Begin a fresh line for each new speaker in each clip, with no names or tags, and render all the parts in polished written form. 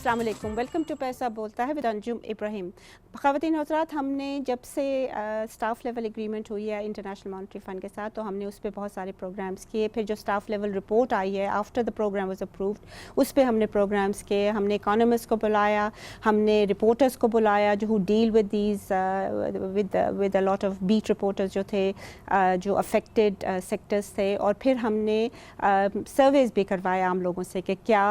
अस्सलाम वालेकुम, welcome to पैसा बोलता है विद अंजुम इब्राहिम। ख़वातीन हज़रात, हमने जब से स्टाफ लेवल एग्रीमेंट हुई है इंटरनेशनल मॉनेटरी फ़ंड के साथ, तो हमने उस पर बहुत सारे प्रोग्राम्स किए। फिर जो स्टाफ लेवल रिपोर्ट आई है after the programme was approved, उस पर हमने प्रोग्राम्स किए। हमने इकोनॉमिस्ट को बुलाया, हमने रिपोर्टर्स को बुलाया जो deal with these with a lot of beat reporters जो थे, जो अफेक्टेड सेक्टर्स थे। और फिर हमने सर्वेज़ भी करवाया आम लोगों से कि क्या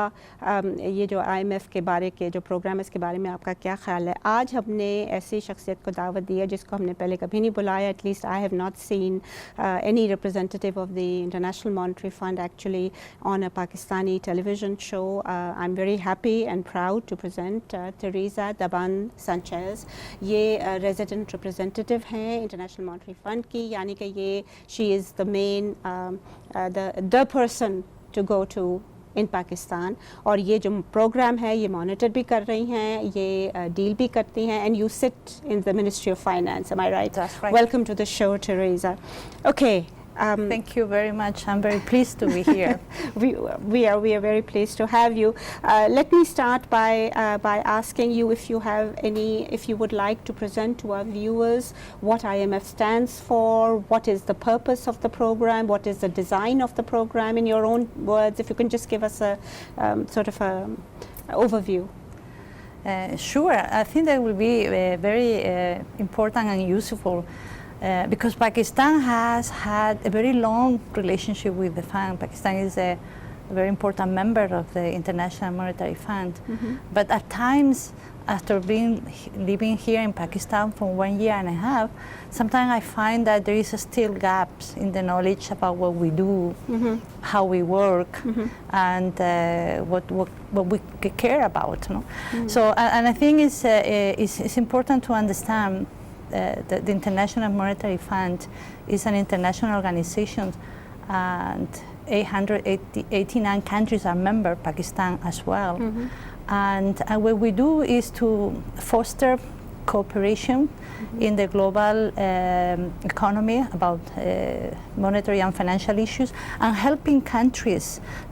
ये जो IMF के बारे के जो प्रोग्राम है इसके बारे में आपका क्या ख्याल है। आज हमने ऐसी शख्सियत को दावत दी है जिसको हमने पहले कभी नहीं बुलाया। At least I have not seen any representative of the international monetary fund actually on a Pakistani television show. I am very happy and proud to present Teresa Daban Sanchez. ये रेजिडेंट रिप्रेजेंटेटिव हैं इंटरनेशनल मॉनेटरी फंड की, यानी कि ये she is the main the person to go to in Pakistan. और ये जो programme है ये मॉनिटर भी कर रही हैं, ये डील भी करती हैं। And you sit in the ministry of finance, am I right? Welcome to the show Teresa. Okay,
thank you very much. I'm very pleased to be here.
we are very pleased to have you. Let me start by asking you if you would like to present to our viewers what IMF stands for, what is the purpose of the program, what is the design of the program, in your own words. If you can just give us a sort of a overview.
Sure. I think that will be very important and useful. Because Pakistan has had a very long relationship with the fund. Pakistan is a very important member of the International Monetary Fund. But at times, after living here in Pakistan for 1 year and a half, sometimes I find that there is still gaps in the knowledge about what we do, how we work, and what we care about. No? So, and I think it's important to understand the International Monetary Fund is an international organization, and 889 countries are member, Pakistan as well. And what we do is to foster cooperation in the global economy about monetary and financial issues, and helping countries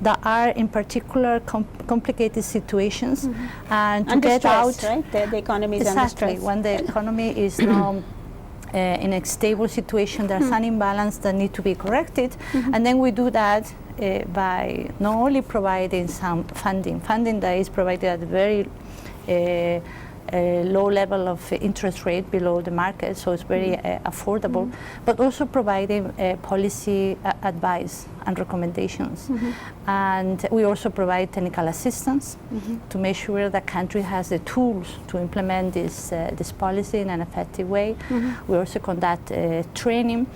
that are in particular complicated situations and to
under
get
stress,
out.
Right? The economy is under
Exactly.
stress.
When the economy is now in a stable situation, there's an imbalance that need to be corrected, and then we do that by not only providing some funding that is provided at a very low level of interest rate below the market, so it's very affordable, but also providing policy advice and recommendations. And we also provide technical assistance to make sure that country has the tools to implement this policy in an effective way. We also conduct training.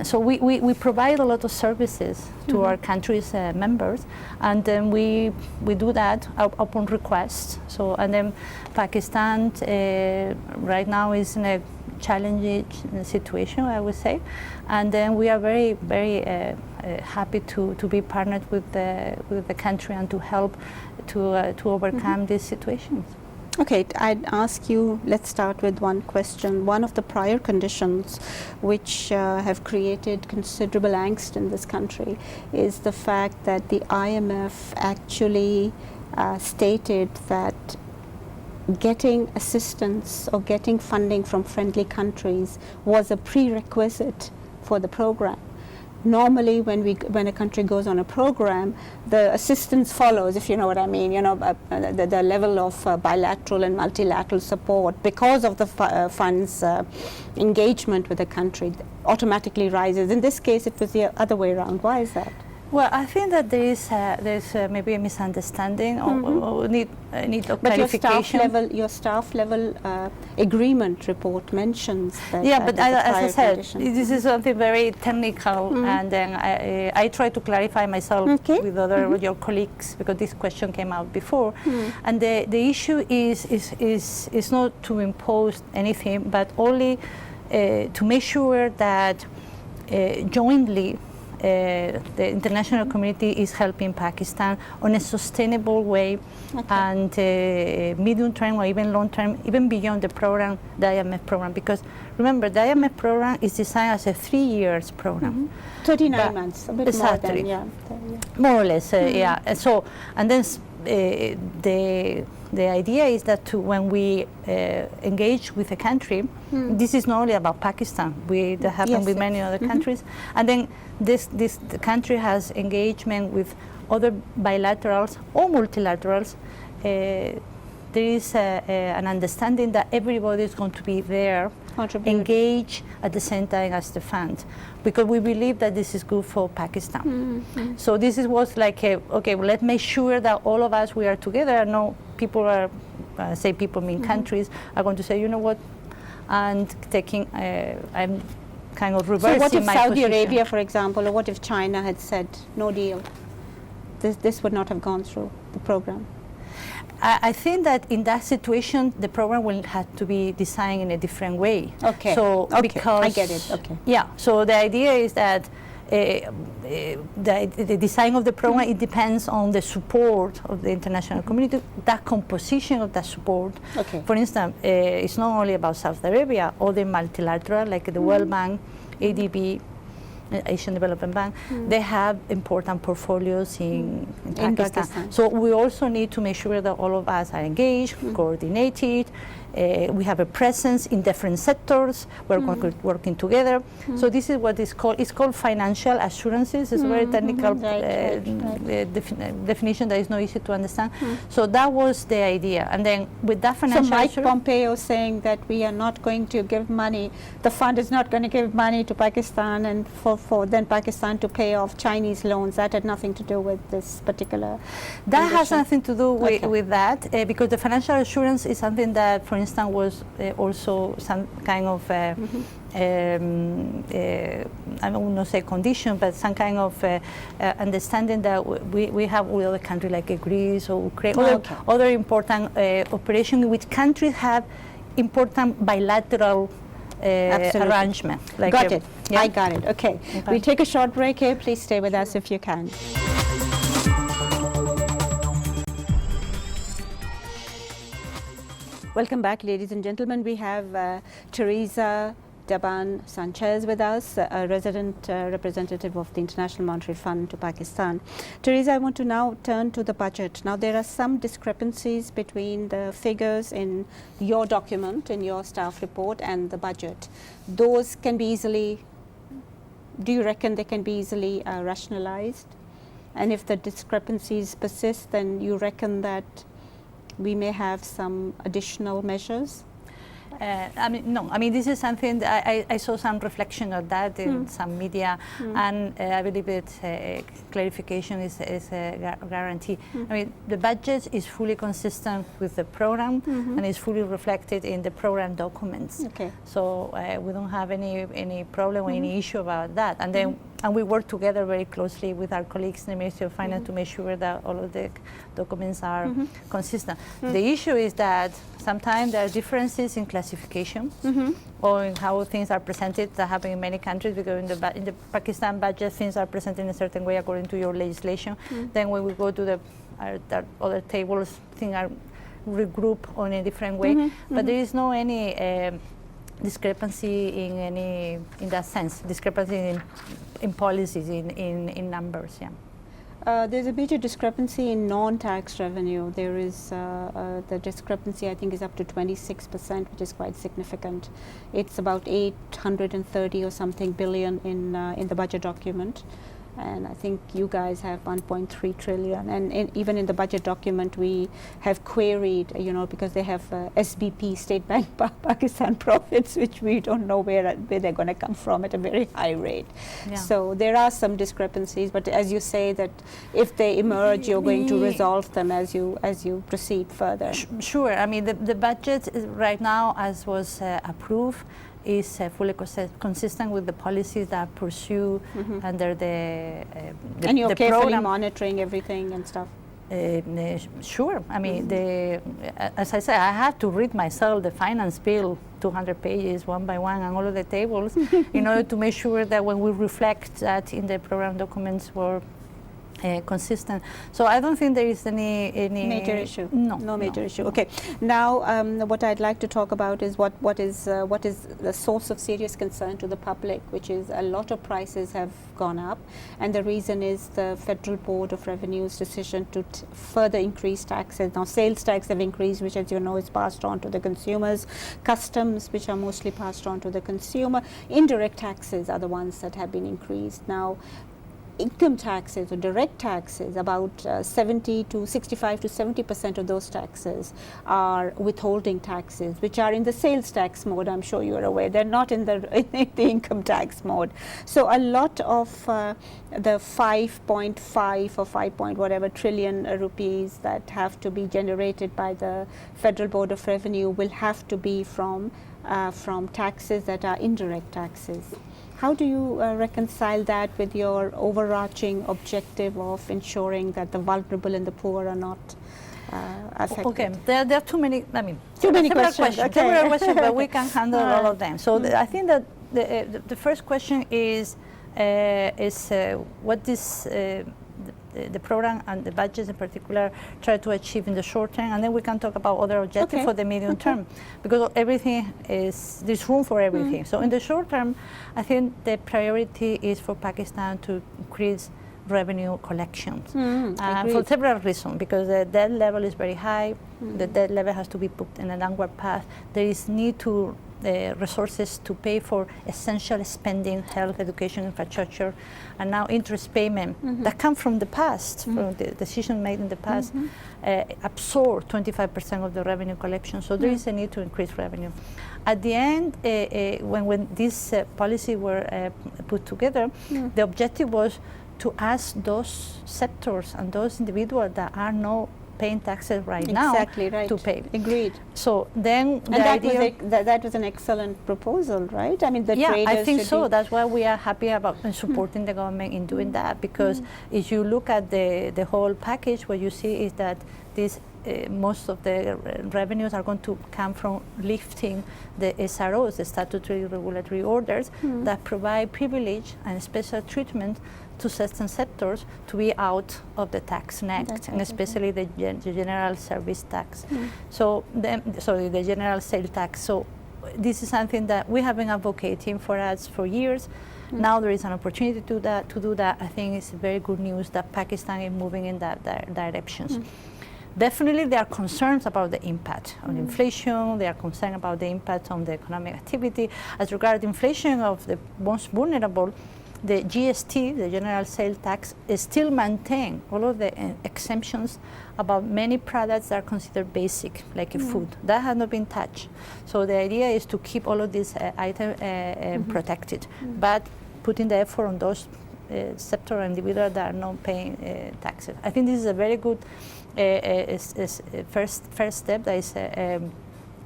So we provide a lot of services to our country's members, and then we do that upon request. So, and then Pakistan right now is in a challenging situation, I would say, and then we are very happy to be partnered with the country and to help to overcome these situations.
Okay, I'd ask you, let's start with one question. One of the prior conditions which have created considerable angst in this country is the fact that the IMF actually stated that getting assistance or getting funding from friendly countries was a prerequisite for the program. Normally, when a country goes on a program, the assistance follows, if you know what I mean. You know, the level of bilateral and multilateral support, because of the fund's engagement with the country, automatically rises. In this case, it was the other way around. Why is that?
Well, I think that there's maybe a misunderstanding or need of
but
clarification.
Your staff level agreement report mentions that.
Yeah, but as I said,
condition.
this is something very technical, and then I try to clarify myself with other your colleagues, because this question came out before, and the issue is not to impose anything, but only to make sure that jointly the international community is helping Pakistan on a sustainable way, and medium term or even long term, even beyond the program, the IMF program. Because remember, the IMF program is designed as a 3 years program.
39 months, a bit
exactly.
more than, yeah.
More or less, yeah. And so, and then the idea is that when we engage with a country, this is not only about Pakistan. That happens with many other countries, and then the country has engagement with other bilaterals or multilaterals. There is an understanding that everybody is going to be there, engage at the same time as the fund, because we believe that this is good for Pakistan. So this was like, okay, well, let's make sure that all of us, we are together. I know people are, say people mean countries, are going to say, you know what, and taking, I'm kind of reversing my position. So what if Saudi Arabia,
for example, or what if China had said, no deal? This would not have gone through the program.
I think that in that situation, the program will have to be designed in a different way.
Okay.
So because
I get it. Okay.
Yeah. So the idea is that the design of the program, it depends on the support of the international community, that composition of that support.
Okay.
For instance, it's not only about Saudi Arabia, other multilateral like the World Bank, ADB, Asian Development Bank, they have important portfolios in Pakistan. So we also need to make sure that all of us are engaged, coordinated. We have a presence in different sectors. We're working together. So this is what is called. It's called financial assurances. It's a very technical definition that is not easy to understand. So that was the idea. And then with that financial,
so Mike Pompeo saying that we are not going to give money. The fund is not going to give money to Pakistan, and for then Pakistan to pay off Chinese loans. That had nothing to do with this particular.
That has nothing to do with that, because the financial assurance is something that, for instance, was also some kind of I will not say condition, but some kind of understanding that we have with other countries like Greece or Ukraine, other important operations which countries have important bilateral arrangement. Like
got it. Yeah? I got it. Okay. We'll take a short break here. Please stay with us if you can. Welcome back, ladies and gentlemen. We have Teresa Daban Sanchez with us, a resident representative of the International Monetary Fund to Pakistan. Teresa, I want to now turn to the budget. Now, there are some discrepancies between the figures in your document, in your staff report, and the budget. Those can be easily, do you reckon they can be easily rationalized? And if the discrepancies persist, then you reckon that we may have some additional measures?
No. I mean, this is something that I saw some reflection of that in some media, and I believe that clarification is a guarantee. I mean, the budget is fully consistent with the program and is fully reflected in the program documents.
Okay.
So we don't have any problem or any issue about that. And then we work together very closely with our colleagues in the Ministry of Finance to make sure that all of the documents are consistent. The issue is that sometimes there are differences in classification or in how things are presented. That happen in many countries, because in the Pakistan budget, things are presented in a certain way according to your legislation. Then when we go to the other tables, things are regrouped on a different way. But there is no any discrepancy in that sense, discrepancy in policies, in numbers.
There's a major discrepancy in non-tax revenue. There is the discrepancy, I think, is up to 26%, which is quite significant. It's about 830 or something billion in the budget document. And I think you guys have 1.3 trillion. And even in the budget document, we have queried, because they have SBP, State Bank Pakistan profits, which we don't know where they're going to come from at a very high rate. Yeah. So there are some discrepancies, but as you say, that if they emerge, you're going to resolve them as you proceed further.
Sure. I mean, the budget right now, as was approved, is fully consistent with the policies that pursue under the
and you're carefully
program.
Monitoring everything and stuff?
Sure. I mean, as I said, I had to read myself the finance bill, 200 pages, one by one, and all of the tables, in order to make sure that when we reflect that in the program documents, we're consistent. So I don't think there is any
major issue.
No
major issue. Okay. Now, what I'd like to talk about is what is the source of serious concern to the public, which is a lot of prices have gone up, and the reason is the Federal Board of Revenue's decision to further increase taxes. Now, sales tax have increased, which, as you know, is passed on to the consumers. Customs, which are mostly passed on to the consumer. Indirect taxes are the ones that have been increased. Now, income taxes or direct taxes, about 65 to 70% of those taxes are withholding taxes, which are in the sales tax mode. I'm sure you are aware they're not in the income tax mode. So a lot of the 5.5 or 5 point whatever trillion rupees that have to be generated by the Federal Board of Revenue will have to be from taxes that are indirect taxes. How do you reconcile that with your overarching objective of ensuring that the vulnerable and the poor are not affected?
Okay, there are too many,
several questions,
several questions, but we can handle all of them. So I think that the first question is what this the program and the budgets in particular try to achieve in the short term, and then we can talk about other objectives for the medium term, because everything there's room for everything. So in the short term, I think the priority is for Pakistan to increase revenue collections for several reasons, because the debt level is very high. The debt level has to be put in a downward path. There is need to resources to pay for essential spending, health, education, infrastructure, and now interest payment that come from the past, from the decision made in the past, absorb 25% of the revenue collection. So there is a need to increase revenue. At the end, when this policy were put together, the objective was to ask those sectors and those individuals that are not paying taxes right now to pay.
Agreed.
So then
that was an excellent proposal, right? I mean, the traders
I think so. That's why we are happy about supporting the government in doing that, because if you look at the whole package, what you see is that this most of the revenues are going to come from lifting the SROs, the statutory regulatory orders, that provide privilege and special treatment to certain sectors to be out of the tax net, and especially the general service tax. So, the general sales tax. So, this is something that we have been advocating for us for years. Now there is an opportunity to do that. I think it's very good news that Pakistan is moving in that direction. Definitely, there are concerns about the impact on inflation. They are concerned about the impact on the economic activity. As regards inflation of the most vulnerable, the GST, the general sales tax, is still maintain all of the exemptions about many products that are considered basic, like food. That has not been touched. So the idea is to keep all of these items protected, but putting the effort on those sector individuals that are not paying taxes. I think this is a very good first step that is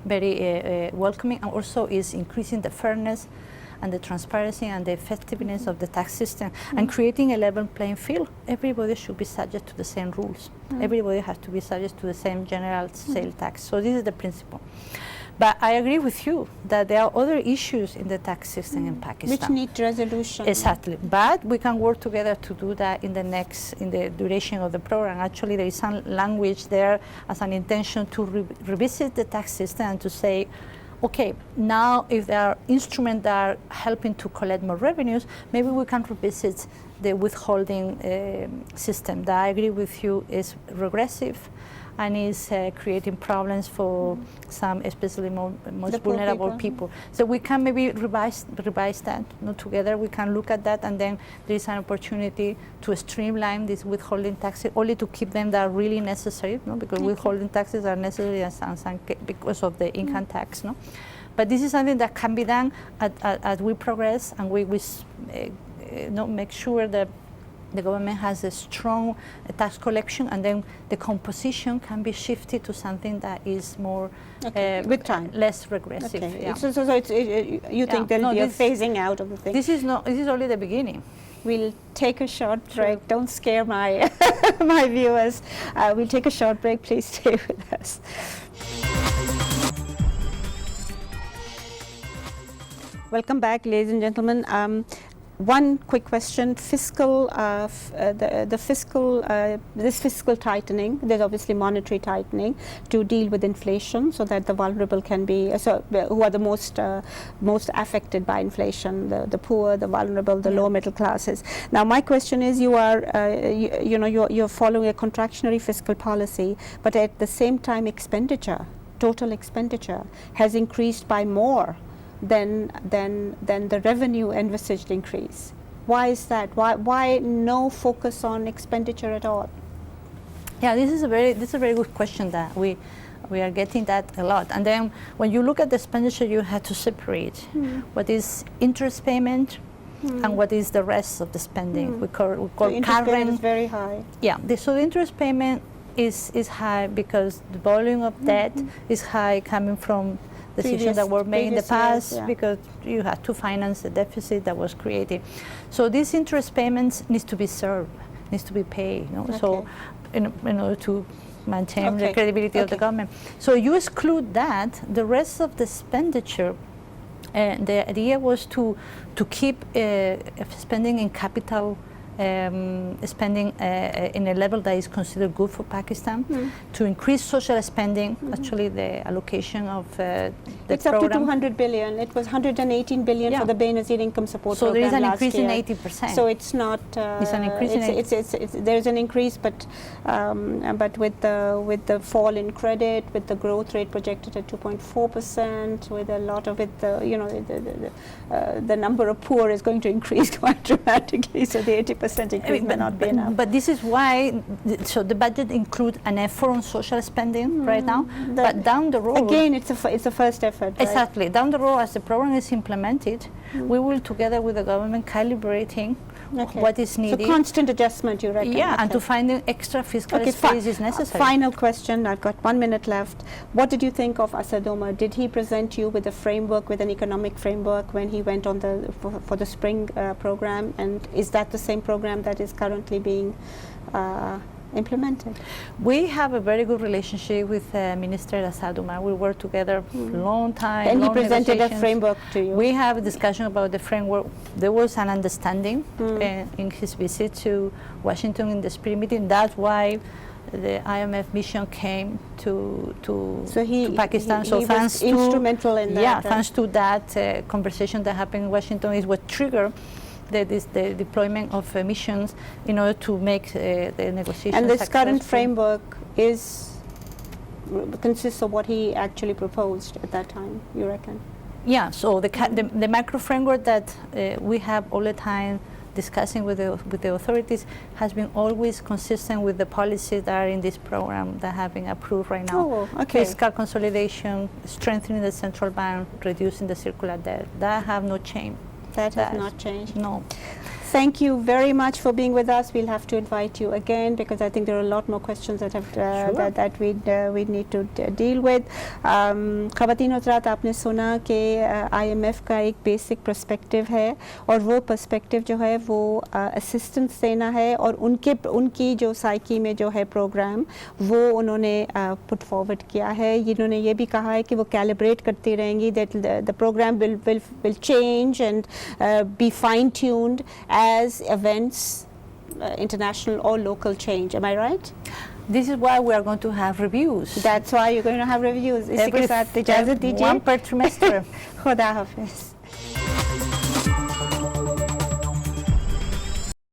very welcoming, and also is increasing the fairness and the transparency and the effectiveness of the tax system, and creating a level playing field. Everybody should be subject to the same rules. Everybody has to be subject to the same general sales tax. So this is the principle. But I agree with you that there are other issues in the tax system in Pakistan
which need resolution.
Exactly. But we can work together to do that in the duration of the program. Actually, there is some language there as an intention to revisit the tax system and to say, okay, now if there are instruments that are helping to collect more revenues, maybe we can revisit the withholding system that I agree with you is regressive and is creating problems for some, especially most vulnerable people. So we can maybe revise that. Together we can look at that, and then there is an opportunity to streamline these withholding taxes, only to keep them that are really necessary, because withholding taxes are necessary because of the income tax. But this is something that can be done as we progress, and we make sure that the government has a strong tax collection, and then the composition can be shifted to something that is more
with time,
less regressive.
Okay. Yeah. So you think there will be a phasing out of the thing?
This is only the beginning.
We'll take a short break. Don't scare my my viewers. We'll take a short break. Please stay with us. Welcome back, ladies and gentlemen. one quick question: fiscal, this fiscal tightening. There's obviously monetary tightening to deal with inflation, so that the vulnerable can be who are the most affected by inflation: the poor, the vulnerable, the lower middle classes. Now, my question is: you are, you're following a contractionary fiscal policy, but at the same time, total expenditure has increased by more than the revenue envisaged increase. Why is that? Why no focus on expenditure at all?
Yeah, this is a very good question that we are getting that a lot. And then when you look at the expenditure, you have to separate what is interest payment and what is the rest of the spending. We call
the interest payment is very high.
Yeah, so the interest payment is high because the volume of debt is high, coming from decisions that were made in the past, because you had to finance the deficit that was created. So these interest payments needs to be served, needs to be paid. So in order to maintain the credibility of the government. So you exclude that, the rest of the expenditure, and the idea was to keep spending in capital spending in a level that is considered good for Pakistan, to increase social spending. Actually, the allocation of the
it's
program,
up to 200 billion. It was 118 billion for the Benazir income support
so
program.
So there is an
last
increase
year.
in 80%.
So it's not.
It's an increase.
There's an increase, but with the fall in credit, with the growth rate projected at 2.4%, with a lot of it, the number of poor is going to increase quite dramatically. So the 80% increase may not be enough.
But this is why, so the budget includes an effort on social spending right now, but down the road...
Again, it's a first effort, right?
Exactly. Down the road, as the program is implemented, we will, together with the government, calibrating what is needed.
So constant adjustment, you reckon?
Yeah, and to find extra fiscal space is necessary.
Final question, I've got 1 minute left. What did you think of Asad Omar? Did he present you with a framework, with an economic framework, when he went on for the spring program? And is that the same program that is currently being implemented?
We have a very good relationship with Minister Asad Omar. We work together for a long time.
And he presented a framework to you?
We have a discussion about the framework. There was an understanding in his visit to Washington in the spring meeting. That's why the IMF mission came to Pakistan.
So thanks to instrumental in that.
Yeah, thanks to that conversation that happened in Washington is what triggered the deployment of missions in order to make the negotiations
And this
successful.
current framework consists of what he actually proposed at that time, you reckon?
Yeah, so the macro framework that we have all the time discussing with the authorities has been always consistent with the policies that are in this program that have been approved right now. Fiscal consolidation, strengthening the central bank, reducing the circular debt. That have not changed.
That has not changed?
No.
Thank you very much for being with us. We'll have to invite you again because I think there are a lot more questions that have that we need to deal with. ख़वातीन हज़रात, आपने सुना कि IMF का एक basic perspective है और वो perspective जो है वो असिस्टेंस देना है और उनकी जो साइकी में जो है प्रोग्राम वो उन्होंने पुट फॉरवर्ड किया है. इन्होंने ये भी कहा है कि वो कैलिब्रेट करती रहेंगी, that the programme will change and be fine tuned as events, international or local change. Am I right?
This is why we are going to have reviews.
That's why you're going to have reviews.
One per trimester.
खुदा हाफिज़.